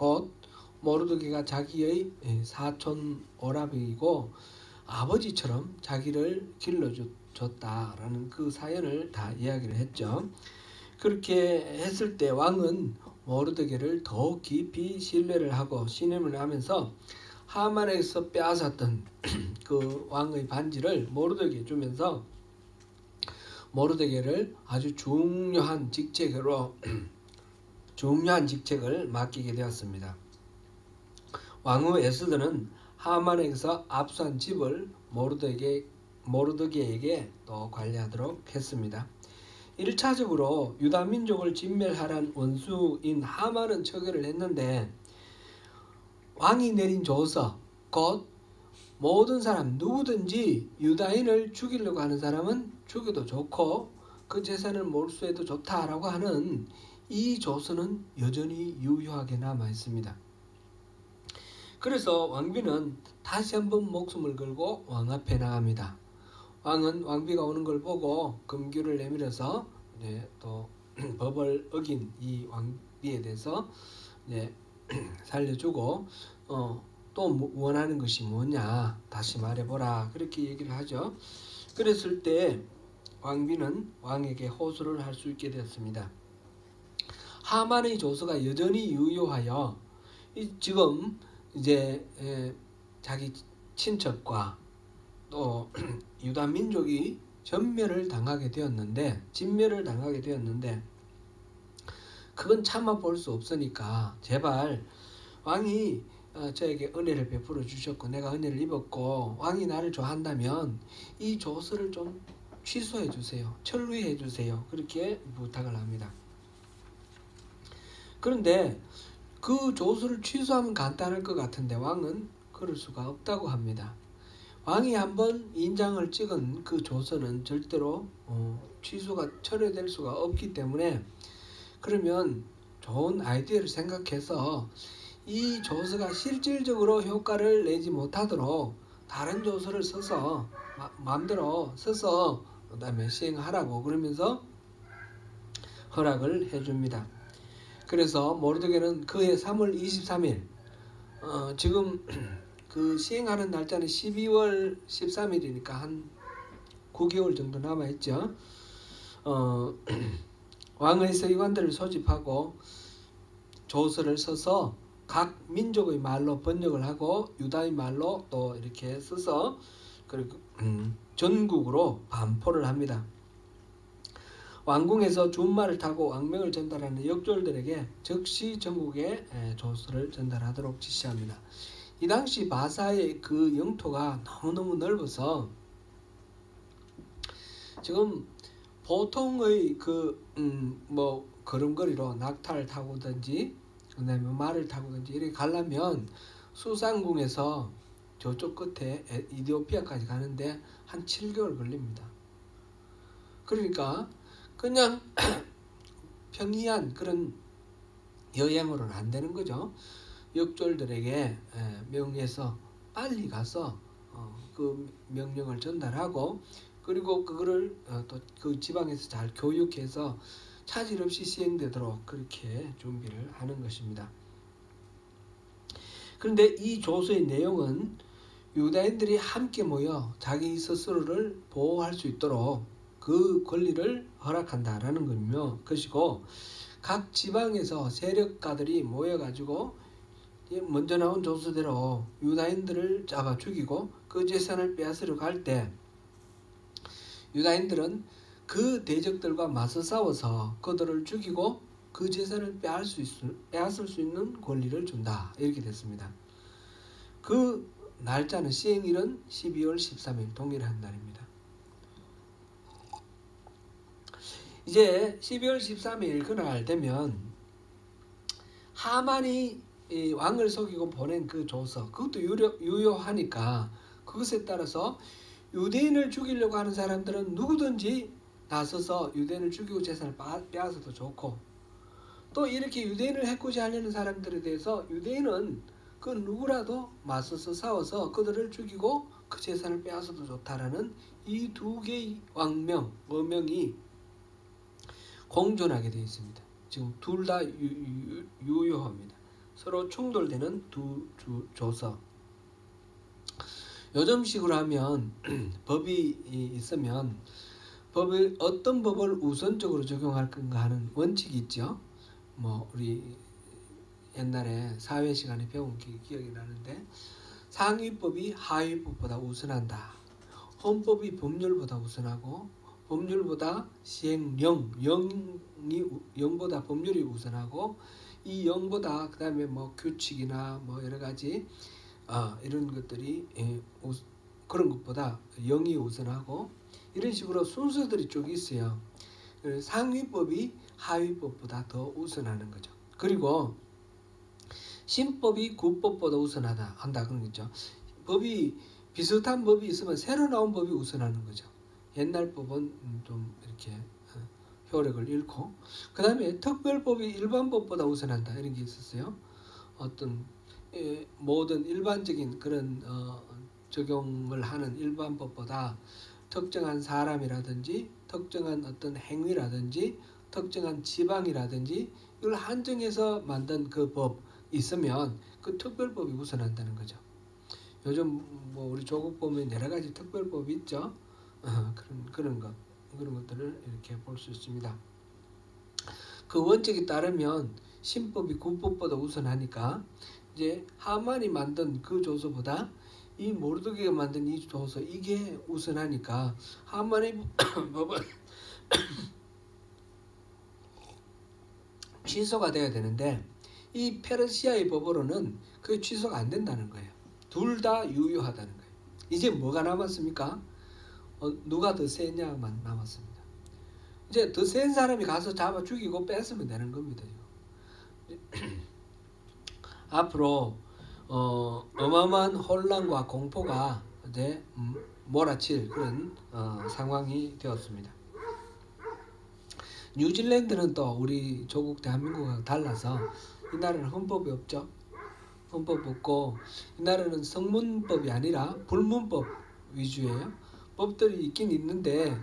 곧 모르드게가 자기의 사촌 오라비이고 아버지처럼 자기를 길러줬다라는 그 사연을 다 이야기를 했죠. 그렇게 했을 때 왕은 모르드게를 더욱 깊이 신뢰를 하고 신임을 하면서 하만에서 빼앗았던 그 왕의 반지를 모르드게에 주면서 모르드게를 아주 중요한 직책을 맡기게 되었습니다. 왕후 에스더는 하만에서 압수한 집을 모르드게에게 또 관리하도록 했습니다. 1차적으로 유다 민족을 진멸하란 원수인 하만은 처결을 했는데 왕이 내린 조서, 곧 모든 사람 누구든지 유다인을 죽이려고 하는 사람은 죽여도 좋고 그 재산을 몰수해도 좋다라고 하는 이 조서는 여전히 유효하게 남아 있습니다. 그래서 왕비는 다시 한번 목숨을 걸고 왕 앞에 나갑니다. 왕은 왕비가 오는 걸 보고 금규를 내밀어서 또 법을 어긴 이 왕비에 대해서 살려주고 또 원하는 것이 뭐냐 다시 말해보라 그렇게 얘기를 하죠. 그랬을 때 왕비는 왕에게 호소를 할 수 있게 되었습니다. 하만의 조서가 여전히 유효하여 지금 이제 자기 친척과 또 유다 민족이 진멸을 당하게 되었는데 그건 참아 볼 수 없으니까 제발 왕이 저에게 은혜를 베풀어 주셨고 내가 은혜를 입었고 왕이 나를 좋아한다면 이 조서를 좀 취소해 주세요. 철회해 주세요. 그렇게 부탁을 합니다. 그런데 그 조서를 취소하면 간단할 것 같은데 왕은 그럴 수가 없다고 합니다. 왕이 한번 인장을 찍은 그 조서는 절대로 취소가 철회될 수가 없기 때문에 그러면 좋은 아이디어를 생각해서 이 조서가 실질적으로 효과를 내지 못하도록 다른 조서를 써서 마음대로 써서 그 다음에 시행하라고 그러면서 허락을 해줍니다. 그래서 모르드게는 그해 3월 23일 지금 그 시행하는 날짜는 12월 13일이니까 한 9개월 정도 남아있죠. 왕의 서기관들을 소집하고 조서를 써서 각 민족의 말로 번역을 하고 유다의 말로 또 이렇게 써서 그리고 전국으로 반포를 합니다. 왕궁에서 준말을 타고 왕명을 전달하는 역졸들에게 즉시 전국에 조서를 전달하도록 지시합니다. 이 당시 바사의 그 영토가 너무너무 넓어서 지금 보통의 뭐 걸음걸이로 낙타를 타고든지 그다음에 말을 타고든지 이렇게 가려면 수상궁에서 저쪽 끝에 이디오피아까지 가는데 한 7개월 걸립니다. 그러니까 그냥 평이한 그런 여행으로는 안 되는 거죠. 역졸들에게 명해서 빨리 가서 그 명령을 전달하고 그리고 그거를 또 그 지방에서 잘 교육해서 차질 없이 시행되도록 그렇게 준비를 하는 것입니다. 그런데 이 조서의 내용은 유다인들이 함께 모여 자기 스스로를 보호할 수 있도록 그 권리를 허락한다라는 것이고 각 지방에서 세력가들이 모여가지고 먼저 나온 조서대로 유다인들을 잡아 죽이고 그 재산을 빼앗으려고 할 때 유다인들은 그 대적들과 맞서 싸워서 그들을 죽이고 그 재산을 빼앗을 수 있는 권리를 준다. 이렇게 됐습니다. 그 날짜는 시행일은 12월 13일 동일한 날입니다. 이제 12월 13일 그날 되면 하만이 왕을 속이고 보낸 그 조서 그것도 유효하니까 그것에 따라서 유대인을 죽이려고 하는 사람들은 누구든지 나서서 유대인을 죽이고 재산을 빼앗아도 좋고 또 이렇게 유대인을 해코지 하려는 사람들에 대해서 유대인은 그 누구라도 맞서서 싸워서 그들을 죽이고 그 재산을 빼앗아도 좋다라는 이 두 개의 어명이 공존하게 되어 있습니다. 지금 둘 다 유효합니다. 서로 충돌되는 두 조서. 요즘식으로 하면 법이 있으면 법을 어떤 법을 우선적으로 적용할 건가 하는 원칙이 있죠. 뭐 우리 옛날에 사회 시간에 배운 기억이 나는데 상위법이 하위법보다 우선한다. 헌법이 법률보다 우선하고 법률보다 시행령, 영보다 법률이 우선하고 이 영보다 그 다음에 뭐 규칙이나 뭐 여러 가지 이런 것들이 그런 것보다 영이 우선하고 이런 식으로 순서들이 쭉 있어요. 상위법이 하위법보다 더 우선하는 거죠. 그리고 신법이 구법보다 우선하다 한다 그런 거죠. 법이 비슷한 법이 있으면 새로 나온 법이 우선하는 거죠. 옛날 법은 좀 이렇게 효력을 잃고 그 다음에 특별법이 일반법보다 우선한다 이런 게 있었어요. 어떤 모든 일반적인 그런 적용을 하는 일반법보다 특정한 사람이라든지 특정한 어떤 행위라든지 특정한 지방이라든지 이걸 한정해서 만든 그 법 있으면 그 특별법이 우선한다는 거죠. 요즘 뭐 우리 조국 보면 여러 가지 특별법이 있죠. 그런 것들을 이렇게 볼 수 있습니다. 그 원칙에 따르면 신법이 구법보다 우선하니까 이제 하만이 만든 그 조서보다 이 모르드게가 만든 이 조서 이게 우선하니까 하만의 법은 취소가 돼야 되는데 이 페르시아의 법으로는 그게 취소가 안 된다는 거예요. 둘 다 유효하다는 거예요. 이제 뭐가 남았습니까? 누가 더 세냐만 남았습니다. 이제 더 센 사람이 가서 잡아 죽이고 뺐으면 되는 겁니다. 앞으로 어마어마한 혼란과 공포가 이제 몰아칠 그런 상황이 되었습니다. 뉴질랜드는 또 우리 조국 대한민국과 달라서 이 나라는 헌법이 없죠. 헌법 없고 이 나라는 성문법이 아니라 불문법 위주예요. 법들이 있긴 있는데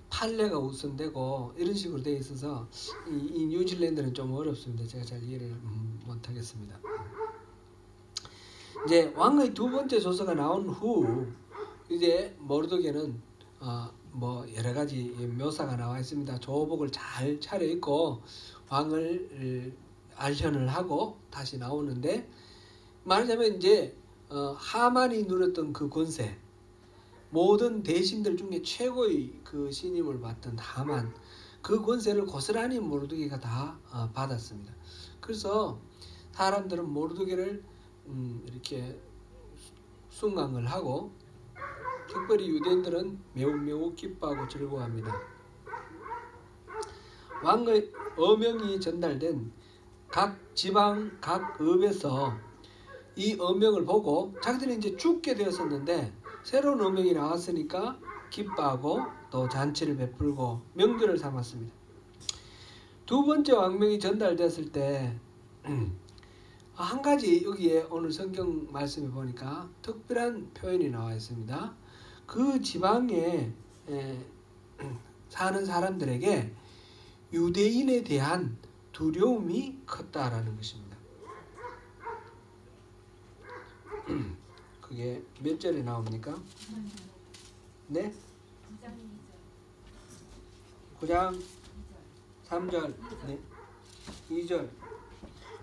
판례가 우선되고 이런 식으로 되어 있어서 이 뉴질랜드는 좀 어렵습니다. 제가 잘 이해를 못하겠습니다. 이제 왕의 두 번째 조서가 나온 후 이제 모르드게는 뭐 여러 가지 묘사가 나와 있습니다. 조복을 잘 차려입고 왕을 알현을 하고 다시 나오는데 말하자면 이제 하만이 누렸던 그 권세 모든 대신들 중에 최고의 그 신임을 받던 하만 그 권세를 고스란히 모르드게가 다 받았습니다. 그래서 사람들은 모르드게를 이렇게 숭앙을 하고 특별히 유대인들은 매우 기뻐하고 즐거워합니다. 왕의 어명이 전달된 각 지방 각 읍에서 이 어명을 보고 자기들이 이제 죽게 되었었는데 새로운 어명이 나왔으니까 기뻐하고 또 잔치를 베풀고 명절을 삼았습니다. 두 번째 왕명이 전달됐을 때 한 가지 여기에 오늘 성경 말씀에 보니까 특별한 표현이 나와 있습니다. 그 지방에 사는 사람들에게 유대인에 대한 두려움이 컸다라는 것입니다. 그게 몇 절에 나옵니까? 네? 9장 3절 네. 2절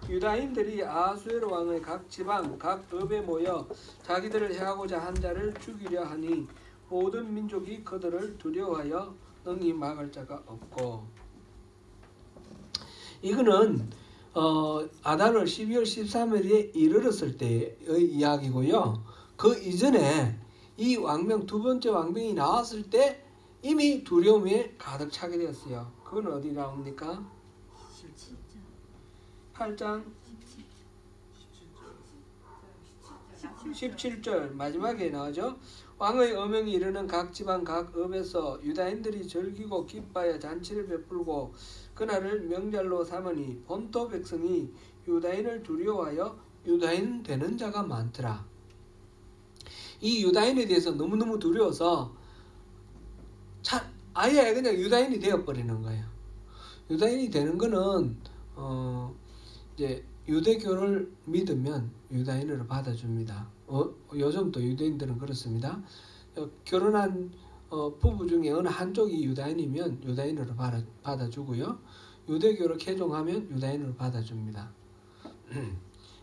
유다인들이 아하수에로 왕의 각 지방 각 읍에 모여 자기들을 해하고자 한 자를 죽이려 하니 모든 민족이 그들을 두려워하여 능히 막을 자가 없고 이거는 아달월 12월 13일에 이르렀을 때의 이야기고요. 그 이전에 이 왕명 두 번째 왕명이 나왔을 때 이미 두려움에 가득 차게 되었어요. 그건 어디 나옵니까? 8장 17절 마지막에 나오죠. 왕의 어명이 이르는 각 지방 각 읍에서 유다인들이 즐기고 기뻐하여 잔치를 베풀고 그날을 명절로 삼으니 본토 백성이 유다인을 두려워하여 유다인 되는 자가 많더라. 이 유다인에 대해서 너무너무 두려워서 아예 그냥 유다인이 되어버리는 거예요. 유다인이 되는 거는 이제 유대교를 믿으면 유다인으로 받아줍니다. 요즘도 유대인들은 그렇습니다. 결혼한 부부 중에 어느 한쪽이 유다인이면 유다인으로 받아주고요. 유대교를 개종하면 유다인으로 받아줍니다.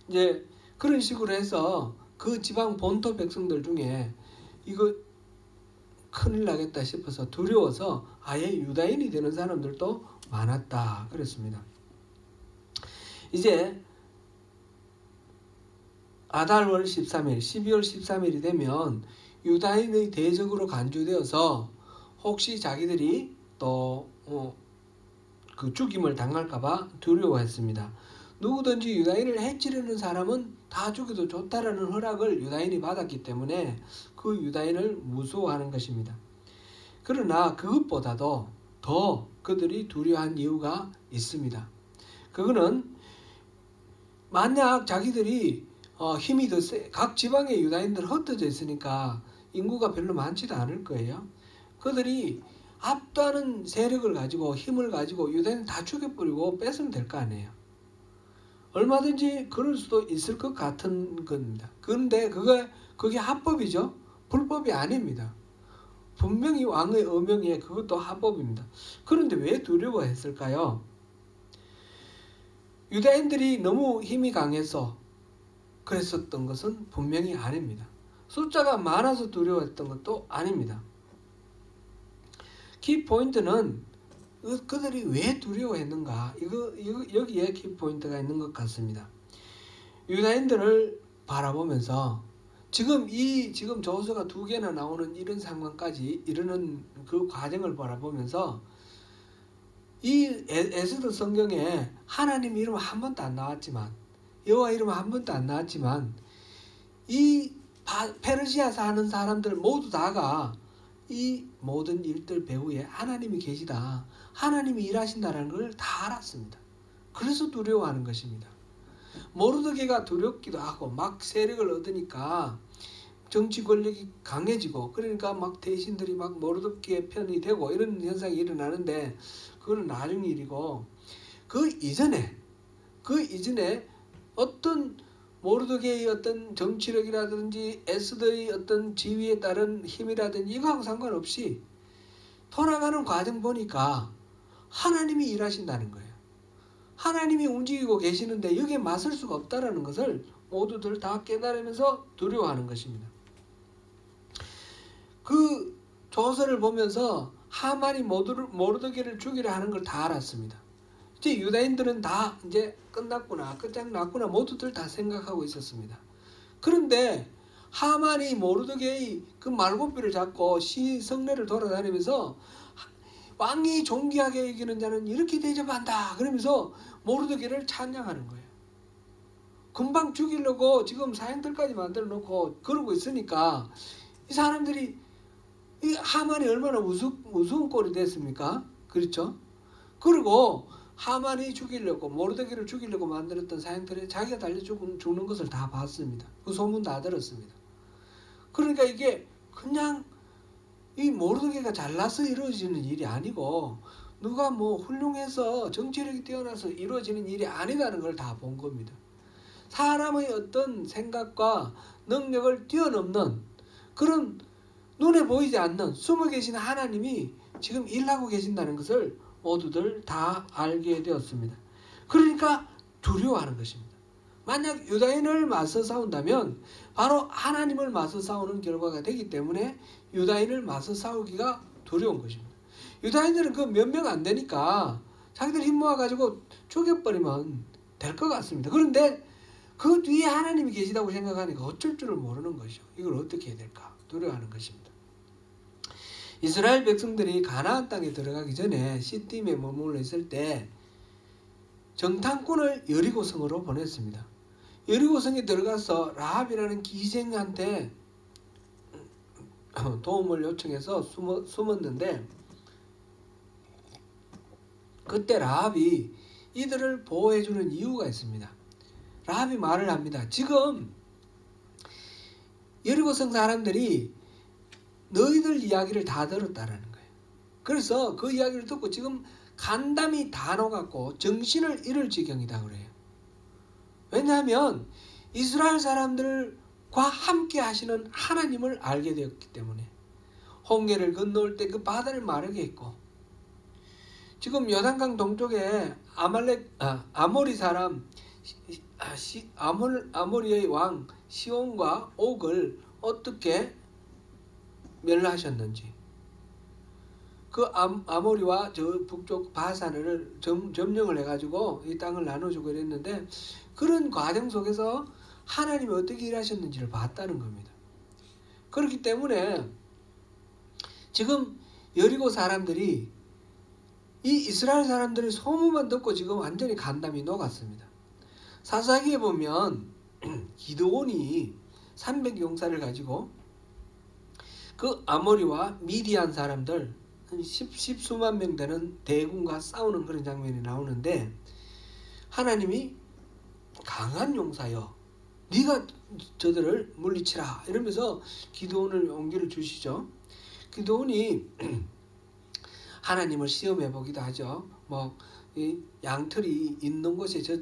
이제 그런 식으로 해서 그 지방 본토 백성들 중에 이거 큰일 나겠다 싶어서 두려워서 아예 유다인이 되는 사람들도 많았다 그랬습니다. 이제 아달월 13일, 12월 13일이 되면 유다인의 대적으로 간주되어서 혹시 자기들이 또 그 죽임을 당할까봐 두려워했습니다. 누구든지 유다인을 해치려는 사람은 다 죽여도 좋다라는 허락을 유다인이 받았기 때문에 그 유다인을 무서워하는 것입니다. 그러나 그것보다도 더 그들이 두려워한 이유가 있습니다. 그거는 만약 자기들이 힘이 더 각 지방의 유다인들 흩어져 있으니까 인구가 별로 많지도 않을 거예요. 그들이 압도하는 세력을 가지고 힘을 가지고 유다인을 다 죽여버리고 뺏으면 될 거 아니에요. 얼마든지 그럴 수도 있을 것 같은 겁니다. 그런데 그게 합법이죠. 불법이 아닙니다. 분명히 왕의 어명에 그것도 합법입니다. 그런데 왜 두려워했을까요? 유다인들이 너무 힘이 강해서 그랬었던 것은 분명히 아닙니다. 숫자가 많아서 두려워했던 것도 아닙니다. 키포인트는 그들이 왜 두려워했는가? 여기에 키포인트가 있는 것 같습니다. 유다인들을 바라보면서 지금 조서가 2개나 나오는 이런 상황까지 이르는 그 과정을 바라보면서 이 에스더 성경에 하나님 이름 한 번도 안 나왔지만 여호와 이름 한 번도 안 나왔지만 이 페르시아 사는 사람들 모두 다가 이 모든 일들 배후에 하나님이 계시다. 하나님이 일하신다는 걸 다 알았습니다. 그래서 두려워하는 것입니다. 모르드게가 두렵기도 하고 막 세력을 얻으니까 정치 권력이 강해지고 그러니까 막 대신들이 막 모르드게 편이 되고 이런 현상이 일어나는데 그건 나중 일이고 그 이전에 어떤 모르드게의 어떤 정치력이라든지 에스더의 어떤 지위에 따른 힘이라든지 이거하고 상관없이 돌아가는 과정 보니까 하나님이 일하신다는 거예요. 하나님이 움직이고 계시는데 여기에 맞설 수가 없다는 것을 모두들 다 깨달으면서 두려워하는 것입니다. 그 조서를 보면서 하만이 모르드게를 죽이려 하는 걸 다 알았습니다. 이제 유다인들은 다 이제 끝장났구나 모두들 다 생각하고 있었습니다. 그런데 하만이 모르드게의 그 말고삐를 잡고 성내를 돌아다니면서 왕이 존귀하게 여기는 자는 이렇게 대접한다 그러면서 모르드게를 찬양하는 거예요. 금방 죽이려고 지금 사형들까지 만들어 놓고 그러고 있으니까 이 사람들이 이 하만이 얼마나 우스운 꼴이 됐습니까? 그렇죠? 그리고 하만이 죽이려고 모르드게를 죽이려고 만들었던 사형들에 자기가 달려 죽는 것을 다 봤습니다. 그 소문 다 들었습니다. 그러니까 이게 그냥 이 모르드게가 잘나서 이루어지는 일이 아니고 누가 뭐 훌륭해서 정치력이 뛰어나서 이루어지는 일이 아니라는 걸 다 본 겁니다. 사람의 어떤 생각과 능력을 뛰어넘는 그런 눈에 보이지 않는 숨어 계신 하나님이 지금 일하고 계신다는 것을 모두들 다 알게 되었습니다. 그러니까 두려워하는 것입니다. 만약 유다인을 맞서 싸운다면 바로 하나님을 맞서 싸우는 결과가 되기 때문에 유다인을 맞서 싸우기가 두려운 것입니다. 유다인들은 그 몇 명 안 되니까 자기들 힘 모아가지고 죽여버리면 될 것 같습니다. 그런데 그 뒤에 하나님이 계시다고 생각하니까 어쩔 줄을 모르는 것이죠. 이걸 어떻게 해야 될까? 두려워하는 것입니다. 이스라엘 백성들이 가나안 땅에 들어가기 전에 시딤에 머물러 있을 때 정탐꾼을 여리고성으로 보냈습니다. 여리고성에 들어가서 라합이라는 기생한테 도움을 요청해서 숨었는데 그때 라합이 이들을 보호해주는 이유가 있습니다. 라합이 말을 합니다. 지금 여리고성 사람들이 너희들 이야기를 다 들었다라는 거예요. 그래서 그 이야기를 듣고 지금 간담이 다 녹았고 정신을 잃을 지경이다 그래요. 왜냐하면 이스라엘 사람들과 함께 하시는 하나님을 알게 되었기 때문에. 홍해를 건너올 때 그 바다를 마르게 했고, 지금 요단강 동쪽에 아모리 사람 아모리의 왕 시온과 옥을 어떻게 멸하셨는지, 그 아모리와 저 북쪽 바산을 점령을 해가지고 이 땅을 나눠주고 이랬는데, 그런 과정 속에서 하나님이 어떻게 일하셨는지를 봤다는 겁니다. 그렇기 때문에 지금 여리고 사람들이 이 이스라엘 사람들의 소문만 듣고 지금 완전히 간담이 녹았습니다. 사사기에 보면 기드온이 300용사를 가지고 그 아모리와 미디안 사람들 십수만 명 되는 대군과 싸우는 그런 장면이 나오는데, 하나님이 강한 용사여 네가 저들을 물리치라 이러면서 기드온을 용기를 주시죠. 기드온이 하나님을 시험해 보기도 하죠. 이 양털이 있는 곳에 저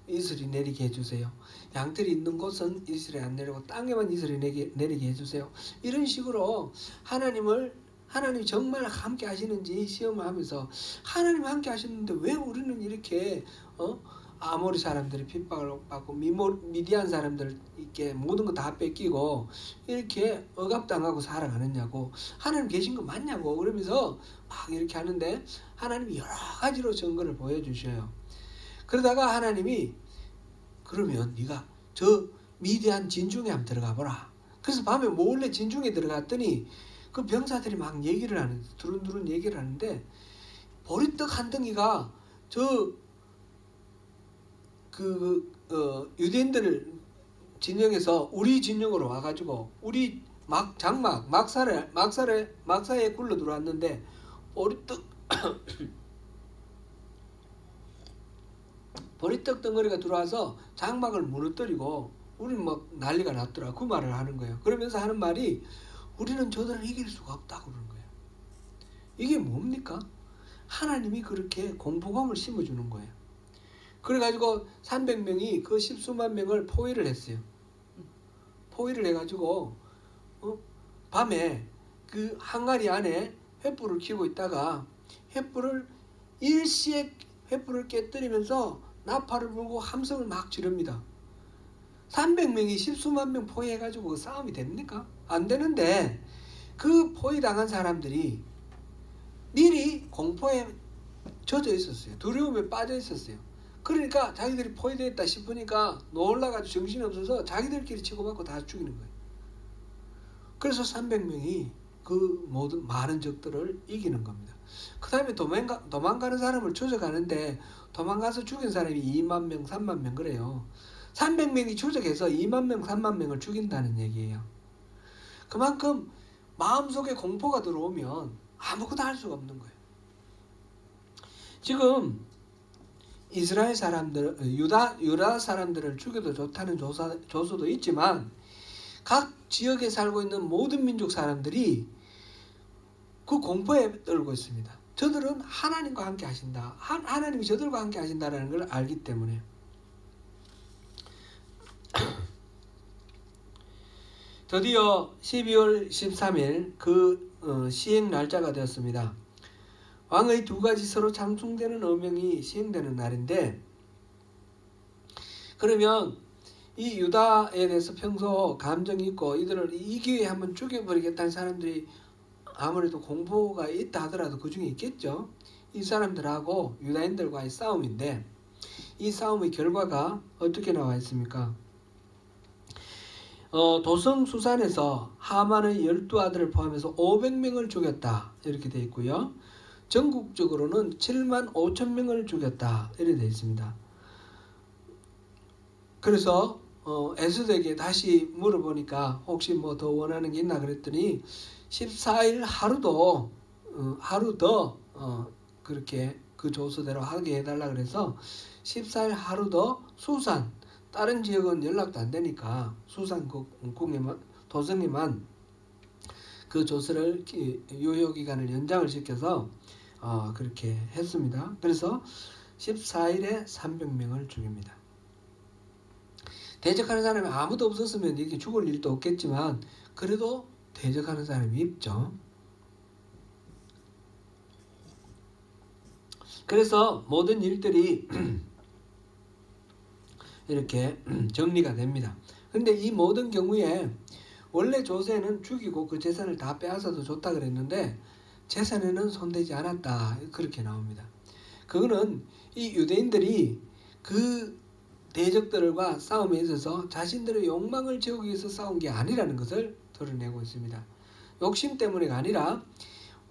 이슬이 내리게 해주세요. 양털이 있는 곳은 이슬이 안 내리고 땅에만 이슬이 내리게 해주세요. 이런 식으로 하나님이 정말 함께 하시는지 시험을 하면서, 하나님 함께 하시는데 왜 우리는 이렇게 아모리 사람들이 핍박을 받고 미디안 사람들 이렇게 모든 거 다 뺏기고 이렇게 억압당하고 살아가느냐고, 하나님 계신 거 맞냐고 그러면서 막 이렇게 하는데, 하나님이 여러 가지로 증거를 보여주셔요. 그러다가 하나님이 그러면 네가 저 미디안 진중에 한번 들어가 보라. 그래서 밤에 몰래 진중에 들어갔더니 그 병사들이 막 얘기를 하는데, 두run두른 얘기를 하는데, 보리떡 한 덩이가 유대인들 진영에서 우리 진영으로 와가지고 우리 막사에 굴러 들어왔는데, 보리떡 덩어리가 들어와서 장막을 무너뜨리고 우리는 막 난리가 났더라. 그 말을 하는 거예요. 그러면서 하는 말이, 우리는 저들을 이길 수가 없다고 그러는 거예요. 이게 뭡니까? 하나님이 그렇게 공포감을 심어주는 거예요. 그래가지고 300명이 그 십수만 명을 포위를 했어요. 포위를 해가지고 밤에 그 항아리 안에 횃불을 켜고 있다가 일시에 횃불을 깨뜨리면서 나팔을 불고 함성을 막 지릅니다. 300명이 십수만 명 포위해가지고 그 싸움이 됩니까? 안 되는데, 그 포위당한 사람들이 미리 공포에 젖어 있었어요. 두려움에 빠져 있었어요. 그러니까 자기들이 포위됐다 싶으니까 놀라가지고 정신이 없어서 자기들끼리 치고받고 다 죽이는 거예요. 그래서 300명이 그 모든 많은 적들을 이기는 겁니다. 그 다음에 도망가는 사람을 추적하는데, 도망가서 죽인 사람이 2만 명, 3만 명 그래요. 300명이 추적해서 2만 명, 3만 명을 죽인다는 얘기예요. 그만큼 마음속에 공포가 들어오면 아무것도 할 수가 없는 거예요. 지금 이스라엘 사람들, 유다 사람들을 죽여도 좋다는 조서도 있지만, 각 지역에 살고 있는 모든 민족 사람들이 그 공포에 떨고 있습니다. 저들은 하나님과 함께 하신다. 하나님이 저들과 함께 하신다는 걸 알기 때문에. 드디어 12월 13일 그 시행 날짜가 되었습니다. 왕의 두 가지 서로 상충되는 어명이 시행되는 날인데, 그러면 이 유다에 대해서 평소 감정이 있고 이들을 이 기회에 한번 죽여버리겠다는 사람들이 아무래도 공포가 있다 하더라도 그 중에 있겠죠. 이 사람들하고 유다인들과의 싸움인데, 이 싸움의 결과가 어떻게 나와 있습니까? 도성 수산에서 하만의 12아들을 포함해서 500명을 죽였다 이렇게 되어 있고요. 전국적으로는 7만 5천 명을 죽였다 이렇게 되어 있습니다. 그래서 에스더에게 다시 물어보니까 혹시 뭐 더 원하는 게 있나 그랬더니 14일 하루 더 그렇게 그 조서대로 하게 해달라 그래서 14일 하루 더 수산, 다른 지역은 연락도 안 되니까 수산 국에만 도성에만 그 조서를 유효기간을 연장을 시켜서 그렇게 했습니다. 그래서 14일에 300명을 죽입니다. 대적하는 사람이 아무도 없었으면 이렇게 죽을 일도 없겠지만 그래도 대적하는 사람이 있죠. 그래서 모든 일들이 이렇게 정리가 됩니다. 근데 이 모든 경우에 원래 조세는 죽이고 그 재산을 다 빼앗아도 좋다 그랬는데 재산에는 손대지 않았다, 그렇게 나옵니다. 그거는 이 유대인들이 그 대적들과 싸움에 있어서 자신들의 욕망을 채우기 위해서 싸운 게 아니라는 것을 드러내고 있습니다. 욕심 때문에가 아니라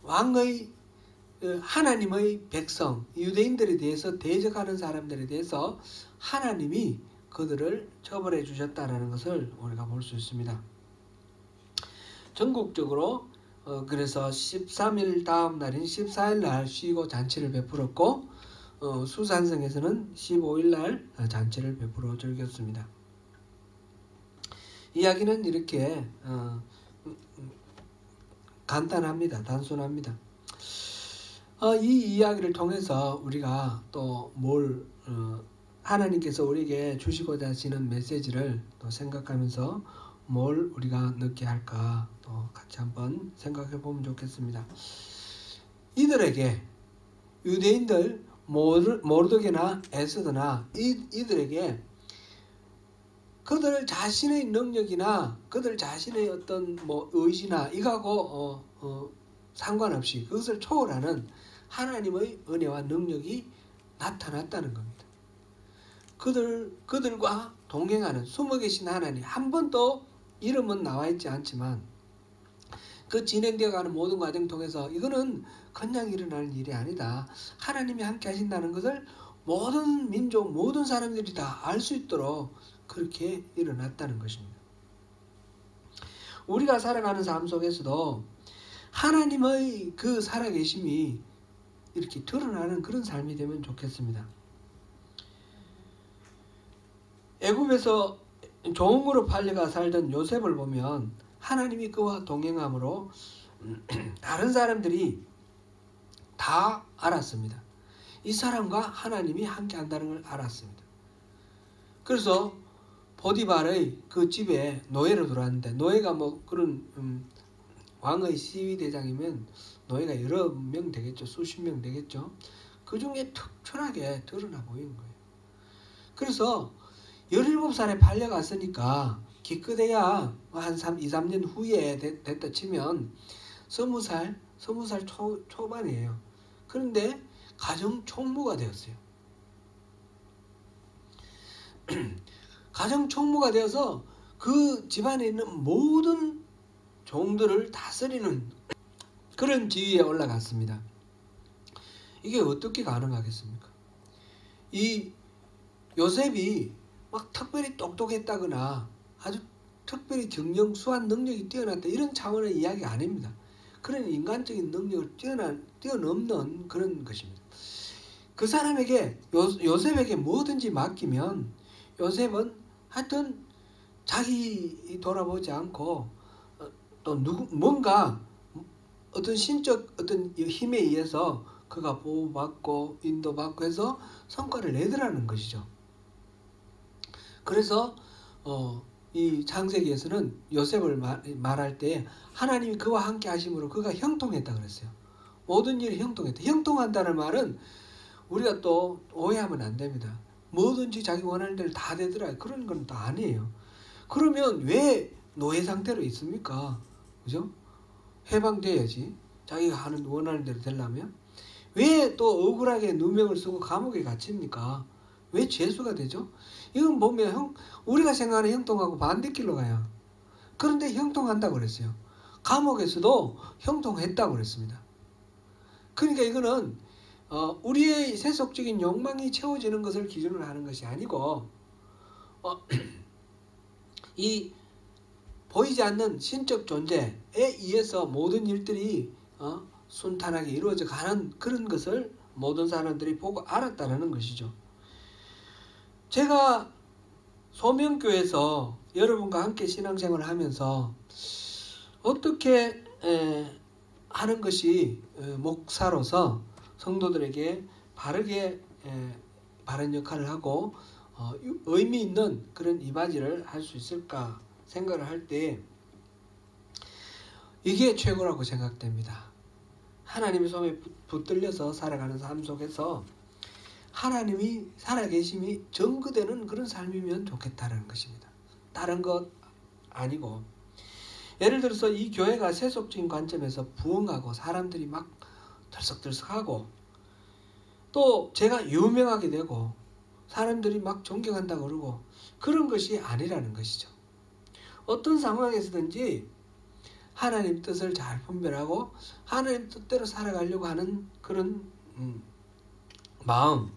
왕의 하나님의 백성 유대인들에 대해서 대적하는 사람들에 대해서 하나님이 그들을 처벌해 주셨다는 것을 우리가 볼 수 있습니다. 전국적으로 그래서 13일 다음 날인 14일 날 쉬고 잔치를 베풀었고 수산성에서는 15일 날 잔치를 베풀어 즐겼습니다. 이야기는 이렇게 간단합니다. 단순합니다. 이 이야기를 통해서 우리가 또 뭘 하나님께서 우리에게 주시고자 하시는 메시지를 또 생각하면서 뭘 우리가 넣게 할까 또 같이 한번 생각해 보면 좋겠습니다. 이들에게 유대인들 모르드게나 에스더나 이들에게 그들 자신의 능력이나 그들 자신의 어떤 의지나 이거하고 상관없이 그것을 초월하는 하나님의 은혜와 능력이 나타났다는 겁니다. 그들과 동행하는 숨어 계신 하나님, 한 번도 이름은 나와 있지 않지만 그 진행되어가는 모든 과정 통해서 이거는 그냥 일어나는 일이 아니다. 하나님이 함께 하신다는 것을 모든 민족, 모든 사람들이 다 알 수 있도록 그렇게 일어났다는 것입니다. 우리가 살아가는 삶 속에서도 하나님의 그 살아계심이 이렇게 드러나는 그런 삶이 되면 좋겠습니다. 애굽에서 종으로 팔려가 살던 요셉을 보면 하나님이 그와 동행함으로 다른 사람들이 다 알았습니다. 이 사람과 하나님이 함께 한다는 걸 알았습니다. 그래서 보디발의 그 집에 노예로 들어왔는데 노예가 그런 왕의 시위대장이면 노예가 여러 명 되겠죠. 수십 명 되겠죠. 그 중에 특출하게 드러나 보이는 거예요. 그래서 17살에 팔려갔으니까 기껏해야 한 2, 3년 후에 됐다 치면 20살 초반이에요. 그런데 가정 총무가 되었어요. 가정 총무가 되어서 그 집안에 있는 모든 종들을 다스리는 그런 지위에 올라갔습니다. 이게 어떻게 가능하겠습니까? 이 요셉이 막 특별히 똑똑했다거나 아주 특별히 경영 수완 능력이 뛰어났다 이런 차원의 이야기가 아닙니다. 그런 인간적인 능력을 뛰어넘는 그런 것입니다. 그 사람에게 요셉에게 뭐든지 맡기면 요셉은 하여튼 자기 돌아보지 않고 또 뭔가 어떤 신적 어떤 힘에 의해서 그가 보호받고 인도받고 해서 성과를 내더라는 것이죠. 그래서 이 창세기에서는 요셉을 말할 때 하나님이 그와 함께 하심으로 그가 형통했다 그랬어요. 모든 일이 형통했다. 형통한다는 말은 우리가 또 오해하면 안 됩니다. 뭐든지 자기 원하는 대로 다 되더라. 그런 건 또 아니에요. 그러면 왜 노예 상태로 있습니까? 그죠? 해방돼야지. 자기가 하는 원하는 대로 되려면. 왜 또 억울하게 누명을 쓰고 감옥에 갇힙니까? 왜 죄수가 되죠? 이건 보면 우리가 생각하는 형통하고 반대길로 가요. 그런데 형통한다고 그랬어요. 감옥에서도 형통했다고 그랬습니다. 그러니까 이거는 우리의 세속적인 욕망이 채워지는 것을 기준으로 하는 것이 아니고 이 보이지 않는 신적 존재에 의해서 모든 일들이 순탄하게 이루어져 가는 그런 것을 모든 사람들이 보고 알았다는 것이죠. 제가 소명교회에서 여러분과 함께 신앙생활을 하면서 어떻게 하는 것이 목사로서 성도들에게 바르게 바른 역할을 하고 의미 있는 그런 이바지를 할 수 있을까 생각을 할 때 이게 최고라고 생각됩니다. 하나님의 손에 붙들려서 살아가는 삶 속에서 하나님이 살아계심이 증거되는 그런 삶이면 좋겠다는 것입니다. 다른 것 아니고, 예를 들어서 이 교회가 세속적인 관점에서 부흥하고 사람들이 막 들썩들썩하고 또 제가 유명하게 되고 사람들이 막 존경한다고 그러고 그런 것이 아니라는 것이죠. 어떤 상황에서든지 하나님 뜻을 잘 분별하고 하나님 뜻대로 살아가려고 하는 그런 마음,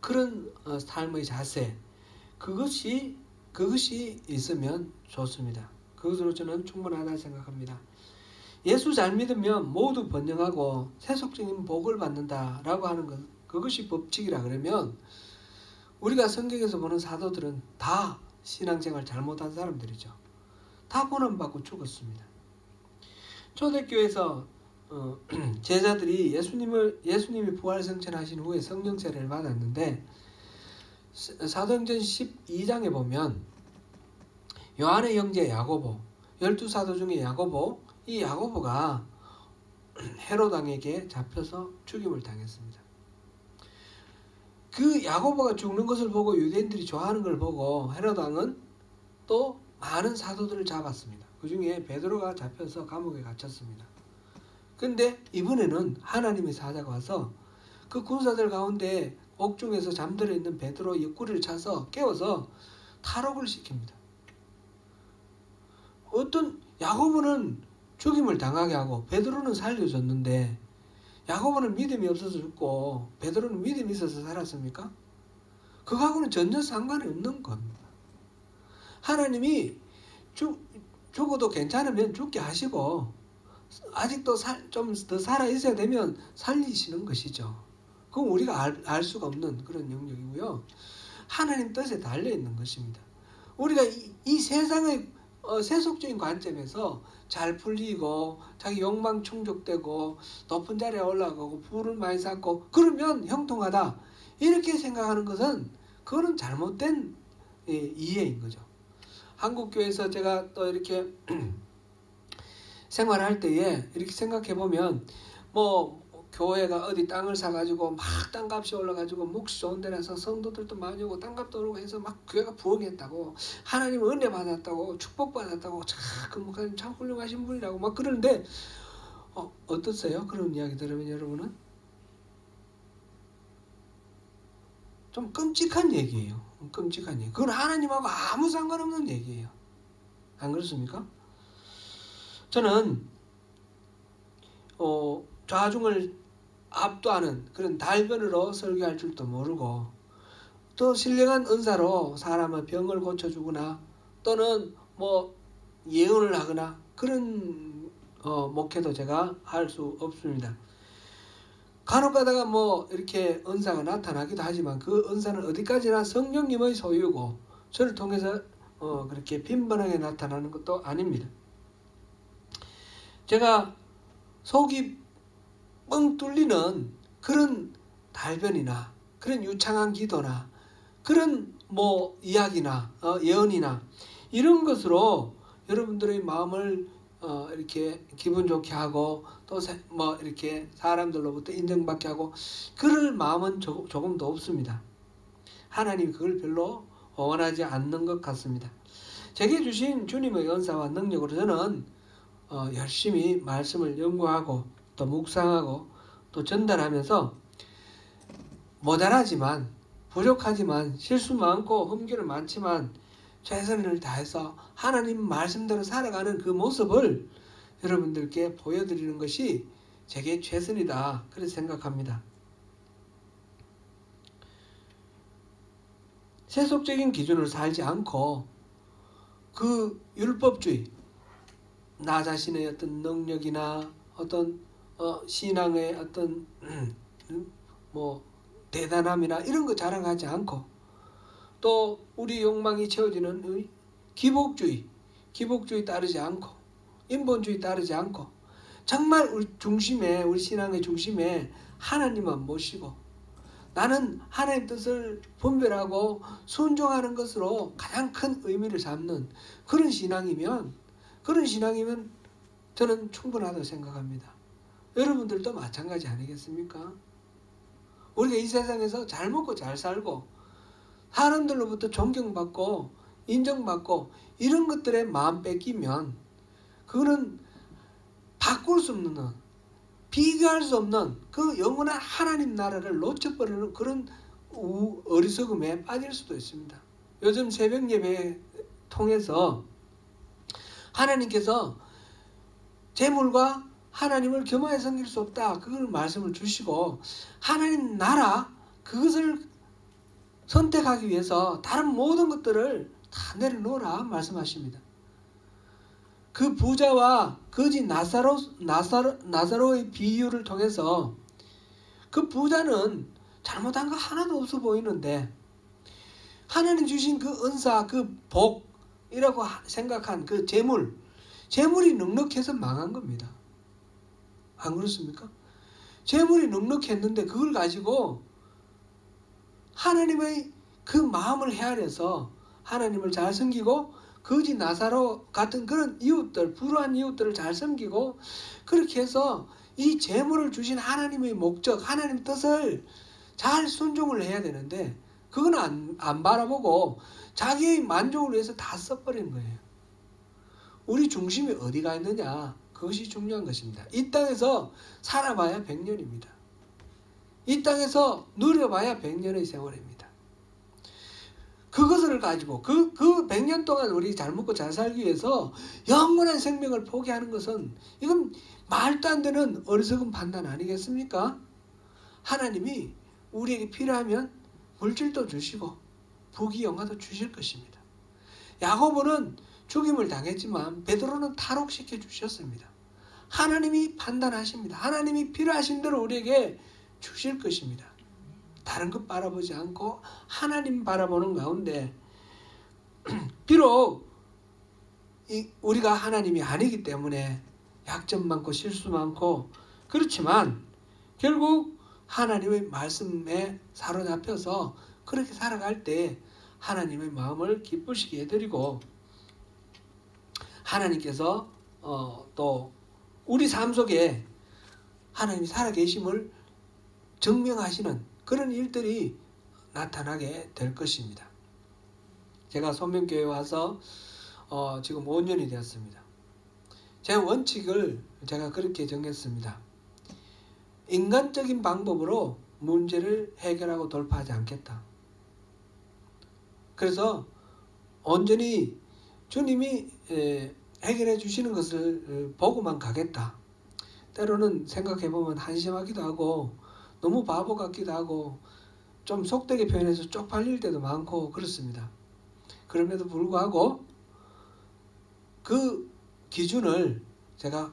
그런 삶의 자세, 그것이 있으면 좋습니다. 그것으로 저는 충분하다 생각합니다. 예수 잘 믿으면 모두 번영하고 세속적인 복을 받는다라고 하는 것, 그것이 법칙이라 그러면 우리가 성경에서 보는 사도들은 다 신앙생활 잘못한 사람들이죠. 다 고난받고 죽었습니다. 초대교회에서 제자들이 예수님이 부활승천하신 후에 성령 세례를 받았는데 사도행전 12장에 보면 요한의 형제 야고보, 12사도 중에 야고보, 이 야고보가 헤롯 왕에게 잡혀서 죽임을 당했습니다. 그 야고보가 죽는 것을 보고 유대인들이 좋아하는 걸 보고 헤롯 왕은 또 많은 사도들을 잡았습니다. 그 중에 베드로가 잡혀서 감옥에 갇혔습니다. 근데 이번에는 하나님의 사자가 와서 그 군사들 가운데 옥중에서 잠들어 있는 베드로 옆구리를 차서 깨워서 탈옥을 시킵니다. 어떤 야고보는 죽임을 당하게 하고 베드로는 살려줬는데 야고보는 믿음이 없어서 죽고 베드로는 믿음이 있어서 살았습니까? 그거하고는 전혀 상관이 없는 겁니다. 하나님이 죽어도 괜찮으면 죽게 하시고 아직도 좀 더 살아있어야 되면 살리시는 것이죠. 그건 우리가 알 수가 없는 그런 영역이고요. 하나님 뜻에 달려있는 것입니다. 우리가 이 세상의 세속적인 관점에서 잘 풀리고 자기 욕망 충족되고 높은 자리에 올라가고 부를 많이 쌓고 그러면 형통하다 이렇게 생각하는 것은 그거는 잘못된 이해인 거죠. 한국교회에서 제가 또 이렇게 생활할 때에 이렇게 생각해 보면 뭐 교회가 어디 땅을 사가지고 막 땅값이 올라가지고 몫이 좋은 데라서 성도들도 많이 오고 땅값도 오르고 해서 막 교회가 부흥했다고 하나님 은혜 받았다고 축복받았다고 그 목사님 참 훌륭하신 분이라고 막 그러는데 어떠세요? 그런 이야기 들으면 여러분은? 좀 끔찍한 얘기예요. 끔찍한 얘기. 그건 하나님하고 아무 상관없는 얘기예요. 안 그렇습니까? 저는 좌중을 압도하는 그런 달변으로 설교할 줄도 모르고 또 신령한 은사로 사람의 병을 고쳐주거나 또는 뭐 예언을 하거나 그런 목회도 제가 할 수 없습니다. 간혹 가다가 뭐 이렇게 은사가 나타나기도 하지만 그 은사는 어디까지나 성령님의 소유고 저를 통해서 그렇게 빈번하게 나타나는 것도 아닙니다. 제가 속이 뻥 뚫리는 그런 달변이나 그런 유창한 기도나 그런 뭐 이야기나 예언이나 이런 것으로 여러분들의 마음을 이렇게 기분 좋게 하고 또 뭐 이렇게 사람들로부터 인정받게 하고 그럴 마음은 조금도 없습니다. 하나님 그걸 별로 원하지 않는 것 같습니다. 제게 주신 주님의 은사와 능력으로 저는 열심히 말씀을 연구하고 또 묵상하고 또 전달하면서 모자라지만 부족하지만 실수 많고 흠결은 많지만 최선을 다해서 하나님 말씀대로 살아가는 그 모습을 여러분들께 보여드리는 것이 제게 최선이다 그렇게 생각합니다. 세속적인 기준으로 살지 않고 그 율법주의 나 자신의 어떤 능력이나 어떤 신앙의 어떤 뭐 대단함이나 이런 거 자랑하지 않고 또 우리 욕망이 채워지는 기복주의 따르지 않고 인본주의 따르지 않고 정말 우리 신앙의 중심에 하나님만 모시고 나는 하나님 뜻을 분별하고 순종하는 것으로 가장 큰 의미를 잡는 그런 신앙이면 저는 충분하다고 생각합니다. 여러분들도 마찬가지 아니겠습니까? 우리가 이 세상에서 잘 먹고 잘 살고 사람들로부터 존경받고 인정받고 이런 것들에 마음 뺏기면 그거는 바꿀 수 없는, 비교할 수 없는 그 영원한 하나님 나라를 놓쳐버리는 그런 어리석음에 빠질 수도 있습니다. 요즘 새벽 예배 통해서 하나님께서 재물과 하나님을 겸하여 섬길 수 없다, 그걸 말씀을 주시고 하나님 나라 그것을 선택하기 위해서 다른 모든 것들을 다 내려놓으라 말씀하십니다. 그 부자와 거지 나사로의 비유를 통해서 그 부자는 잘못한 거 하나도 없어 보이는데 하나님 주신 그 은사, 그 복이라고 생각한 그 재물이 넉넉해서 망한 겁니다. 안 그렇습니까? 재물이 넉넉했는데 그걸 가지고 하나님의 그 마음을 헤아려서 하나님을 잘 섬기고 거지 나사로 같은 그런 이웃들, 불우한 이웃들을 잘 섬기고 그렇게 해서 이 재물을 주신 하나님의 목적, 하나님 뜻을 잘 순종을 해야 되는데 그건 안 바라보고 자기의 만족을 위해서 다 써버린 거예요. 우리 중심이 어디가 있느냐, 그것이 중요한 것입니다. 이 땅에서 살아봐야 100년입니다. 이 땅에서 누려봐야 100년의 세월입니다. 그것을 가지고 그 100년 동안 우리 잘 먹고 잘 살기 위해서 영원한 생명을 포기하는 것은 이건 말도 안 되는 어리석은 판단 아니겠습니까? 하나님이 우리에게 필요하면 물질도 주시고 부귀 영화도 주실 것입니다. 야고보는 죽임을 당했지만 베드로는 탈옥시켜 주셨습니다. 하나님이 판단하십니다. 하나님이 필요하신 대로 우리에게 주실 것입니다. 다른 것 바라보지 않고 하나님 바라보는 가운데 비록 우리가 하나님이 아니기 때문에 약점 많고 실수 많고 그렇지만 결국 하나님의 말씀에 사로잡혀서 그렇게 살아갈 때 하나님의 마음을 기쁘시게 해드리고 하나님께서 또 우리 삶 속에 하나님이 살아계심을 증명하시는 그런 일들이 나타나게 될 것입니다. 제가 손명교회에 와서 지금 5년이 되었습니다. 제 원칙을 제가 그렇게 정했습니다. 인간적인 방법으로 문제를 해결하고 돌파하지 않겠다. 그래서 온전히 주님이 해결해 주시는 것을 보고만 가겠다. 때로는 생각해보면 한심하기도 하고 너무 바보 같기도 하고 좀 속되게 표현해서 쪽팔릴 때도 많고 그렇습니다. 그럼에도 불구하고 그 기준을 제가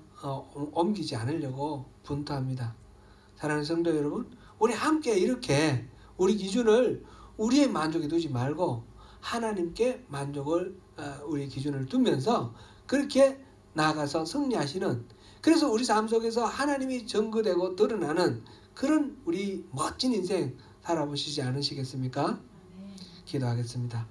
옮기지 않으려고 분투합니다. 사랑하는 성도 여러분, 우리 함께 이렇게 우리 기준을 우리의 만족에 두지 말고 하나님께 만족을 우리 기준을 두면서 그렇게 나아가서 승리하시는, 그래서 우리 삶 속에서 하나님이 증거되고 드러나는 그런 우리 멋진 인생 살아보시지 않으시겠습니까? 기도하겠습니다.